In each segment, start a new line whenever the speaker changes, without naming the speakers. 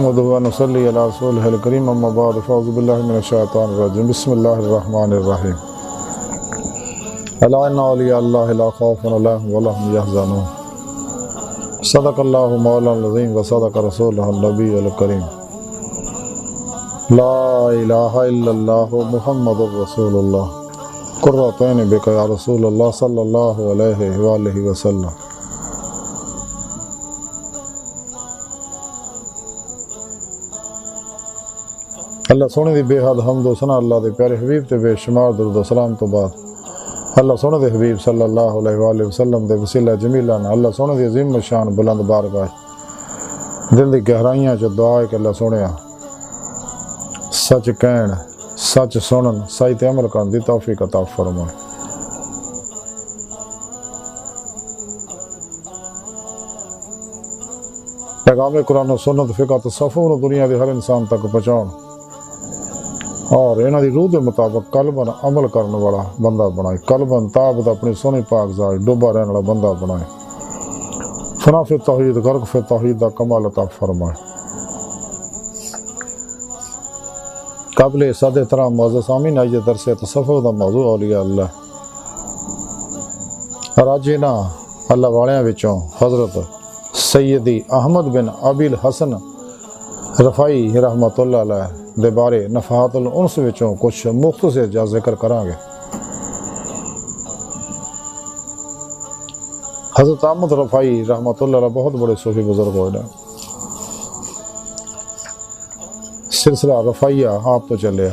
नहमदुहु व नसल्ली अला रसूलिहिल करीम अम्मा बाद फ़अऊज़ु बिल्लाहि मिनश शैतानिर रजीम बिस्मिल्लाहिर रहमानिर रहीम अला इन्ना औलिया अल्लाहि ला खौफुन अलैहिम व ला हुम यहज़नून सदक़ल्लाहु मौलाना अज़ीम व सदक़ रसूलुहुन नबियुल करीम ला इलाहा इल्लल्लाहु मुहम्मदुर रसूलुल्लाह कुर्रतु ऐनि बिका या रसूलल्लाह सल्लल्लाहु अलैहि व आलिहि वसल्लम। अल्लाह सोने दी बेहद हम्द सना अल्लाह दे प्यारे हबीब ते बेशुमार दुरूद व सलाम तो बाद अल्लाह सोने दे हबीब सल्लल्लाहु अलैहि वसल्लम दे वसीला जमीला ने अल्लाह सोने दी अजीम शान बुलंद बारगाह दिल दी गहराइयां च दुआ है कि अल्लाह सोने सच कहन सच सुनन सही ते अमल करन दी तौफीक अता फरमाए। पैगाम कुरान और सुन्नत फिक़ह तसव्वुफ़ दुनिया के हर इंसान तक पहुँचाउण और इन्हां दी रूह के मुताबिक कलबन अमल करने वाला बंदा बनाए, कलबन ताबत अपनी सोनी पाक ज़ात डुबा रहने वाला बंदा बनाए, फना फिर तौहीद गर्क फिर तौहीद दा कमाल अता फरमाए। काबिल सद एहतराम मुअज़्ज़ज़ सामीन आज दरस तसव्वुफ़ दा मौजू औलिया अल्लाह और अज इन्हां अल्लाह वालियां विचों हज़रत सैयदी अहमद बिन अबिल हसन रफ़ाई रहमतुल्लाह अलैह दे बारे नफ़हातुल उन्स विचों कुछ मुख्तसर जा जिक्र करांगे। हज़रत अहमद रफ़ाई रहमतुल्लाह अलैह बहुत बड़े सूफी बुजुर्ग होए ने। सिलसिला रफ़ाइया आप तो चले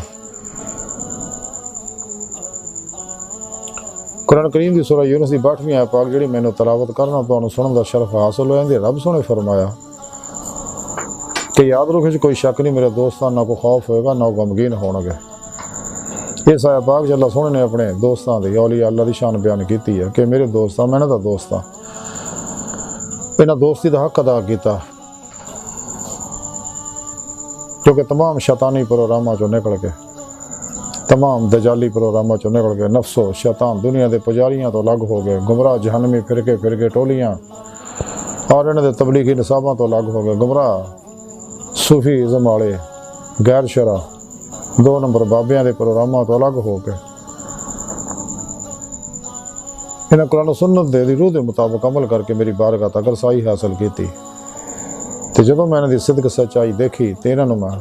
कुरान करीम की सूरह यूनुस की 62वीं आयत पाक जिहड़ी मैनूं तलावत करना तुहानूं सुनन दा शरफ हासिल होया। इहदे रब सोने फरमाया कि याद रखो जी कोई शक नहीं मेरे दोस्तां ना को खौफ होएगा ना गमगीन होणगे। इस आयत पाक च अल्लाह सोने ने अपने दोस्तां दी औलिया अल्लाह दी शान बयान की है कि मेरे दोस्त मैं इन्हां दा दोस्त हां, इन्हां दोस्ती दा हक अदा किया क्योंकि तमाम शैतानी प्रोग्रामां चों निकल के तमाम दजाली प्रोग्रामां चों निकल के नफ्सो शैतान दुनिया के पुजारियां तो अलग हो गए, गुमराह जहन्नमी फिरके टोलियां और इन्हां दे तबलीगी निसाबां तो अलग हो गए, गुमराह सूफीज़म वाले गैर शरा 2 नंबर बाबियां के प्रोग्रामां तो अलग हो गए। इन्हें कुरान सुन्नत दे रूह के मुताबिक अमल करके मेरी बारगाह तक रसाई हासिल की तो जो मैं इन्हां दी सिदक सच्चाई देखी तो इन्होंने मैं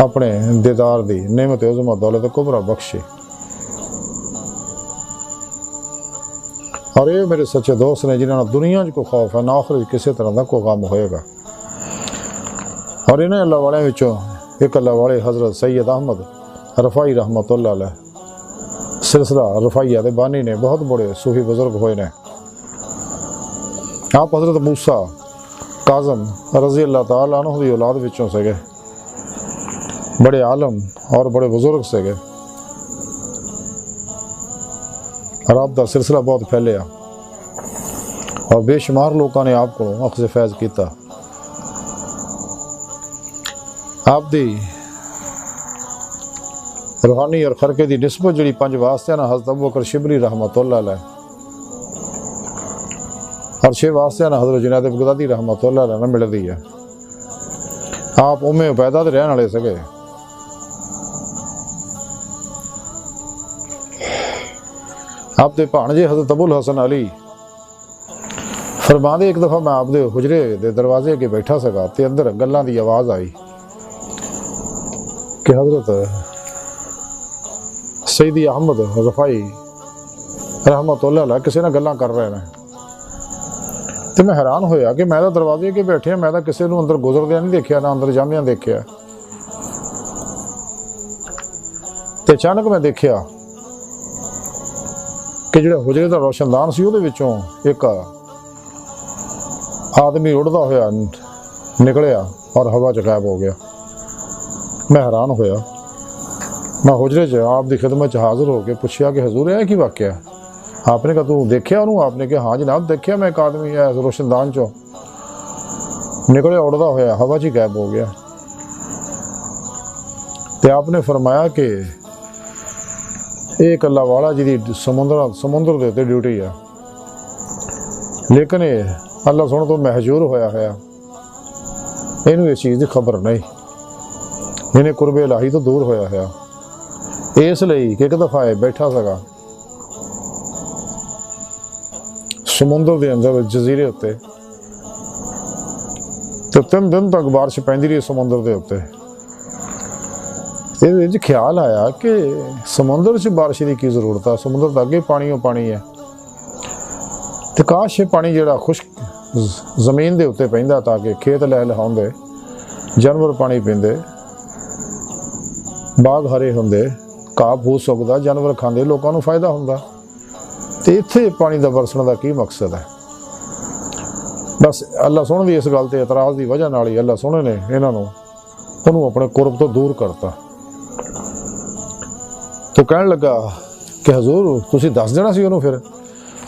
अपने दीदार की नेमत उज़मा दौलत कुबरा बख्शी और ये मेरे सच्चे दोस्त ने जिन्होंने दुनिया को खौफ है ना आखिर किसी तरह का कोई गम होएगा। और इन्हें अल्लाह वाले विचों एक अल्लाह वाले हज़रत सैयद अहमद रफ़ाई रहमतुल्लाह अलैह सिलसिला रफ़ाइया दे बानी ने बहुत बड़े सूफी बुजुर्ग होए ने। आप हज़रत मूसा काज़म रज़ी अल्लाह ताला अन्हु दी औलाद विचों सगे, बड़े आलम और बड़े बुजुर्ग सगे और आपका सिलसिला बहुत फैलिया और बेशुमार लोगों ने आपको अख्ज़ फैज़ किया। आप दी रूहानी और खरके की निस्बत जी 5 वास्ते ना हज़रत अबू बकर शिबली रहमतुल्लाह अलैह और 6 वास्ते ना हज़रत जुनैद बगदादी रहमतुल्लाह अलैह मिलती है। आप उम्मे उबैदा दे रहने वाले सके। आप दे भाणजे हज़रत अबुल हसन अली फरमांदे एक दफ़ा मैं आप दे हुजरे दे दरवाजे अगे बैठा सगा ते अंदर गल्लां दी आवाज़ आई कि हज़रत सैयदी अहमद रफ़ाई रहमतुल्लाह अलैह किसी ने गल्लां कर रहे हैं तो मैं हैरान होया कि मैं तो दरवाजे अगे बैठे मैं तो किसी को अंदर गुजरदे नहीं देखा ना अंदर जांदियां देखा। तो अचानक मैं देखा कि जो हुजरे का रोशनदान सी उहदे विचों एक आदमी उड़दा होया निकलिया और हवा च गायब हो गया। मैं हैरान होया, मैं हुजरे च आप दी खिदमत च हाजिर होकर पूछा कि हजूर है कि वाक़या है? आपने कहा तू देखिया उन्होंने? आपने कहा हाँ जनाब देखिया मैं एक आदमी है रोशनदान चो निकलिया उड़दा होया हवा च गायब हो गया। तो आपने फरमाया कि एक अल्लाह वाला जी समुद्र के उत्ते ड्यूटी है, लेकिन ये अल्लाह सुन तो महजूर होया ਇਹਨੂੰ ਇਸ ਚੀਜ਼ ਦੀ ਖਬਰ ਨਹੀਂ, ਇਹਨੇ ਕੁਰਬੇ ਇਲਾਹੀ ਤੋਂ ਦੂਰ ਹੋਇਆ ਹੋਇਆ। ਇਸ ਲਈ ਕਿ ਇੱਕ ਦਫਾ ਇਹ ਬੈਠਾ ਸੀਗਾ ਸਮੁੰਦਰ ਦੇ ਅੰਦਰ ਜਜ਼ੀਰੇ ਉੱਤੇ, ਤੇ 3 ਦਿਨ ਤੱਕ ਬਾਰਿਸ਼ ਪੈਂਦੀ ਰਹੀ ਸਮੁੰਦਰ ਦੇ ਉੱਤੇ। ਇਹਦੇ ਵਿੱਚ ਖਿਆਲ ਆਇਆ ਕਿ ਸਮੁੰਦਰ 'ਚ ਬਾਰਿਸ਼ ਦੀ ਕੀ ਜ਼ਰੂਰਤ ਆ, ਸਮੁੰਦਰ ਤਾਂ ਅੱਗੇ ਪਾਣੀ ਓ ਪਾਣੀ ਹੈ, ਤੇ ਕਾਸ਼ ਇਹ ਪਾਣੀ ਜਿਹੜਾ ਖੁਸ਼ਕ ਜ਼ਮੀਨ ਦੇ ਉੱਤੇ ਪੈਂਦਾ ਤਾਂ ਕਿ ਖੇਤ ਲੈ ਲਹਾਉਂਦੇ, ਜਾਨਵਰ ਪਾਣੀ ਪੀਂਦੇ, ਬਾਗ ਹਰੇ ਹੁੰਦੇ, ਘਾਹ ਫੂਸ ਉੱਗਦਾ, ਜਾਨਵਰ ਖਾਂਦੇ, ਲੋਕਾਂ ਨੂੰ ਫਾਇਦਾ ਹੁੰਦਾ। ਤੇ ਇੱਥੇ ਪਾਣੀ ਦਾ ਵਰਸਣ ਦਾ ਕੀ ਮਕਸਦ ਹੈ? ਬਸ ਅੱਲਾ ਸੋਹਣੇ ਦੀ ਇਸ ਗੱਲ ਤੇ ਇਤਰਾਜ਼ ਦੀ ਵਜ੍ਹਾ ਨਾਲ ਹੀ ਅੱਲਾ ਸੋਹਣੇ ਨੇ ਇਹਨਾਂ ਨੂੰ ਉਹਨੂੰ ਆਪਣੇ ਕੁਰਬ ਤੋਂ ਦੂਰ ਕਰਤਾ। तो कहने लगा कि हजूर तुसी दस देना सी उन्होंने। फिर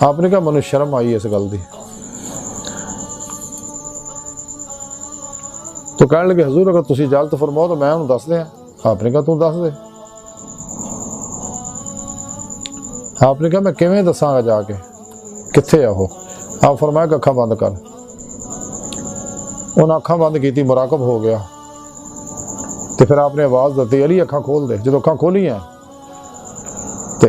आपने कहा मैनू शर्म आई इस गल दी। तो कहने लगे हजूर अगर तुसी इजाजत फरमाओ तो मैं उन्होंने दस दें। आपने कहा तू दस दे। आपने कहा मैं किवें दसांगा जाके, कित्थे आ वो? आप फरमाया कि अखां बंद कर। उन्हें अखां बंद की, मुराकब हो गया। तो फिर आपने आवाज़ दी अली अखां खोल दे। जो अखां खोलियां तो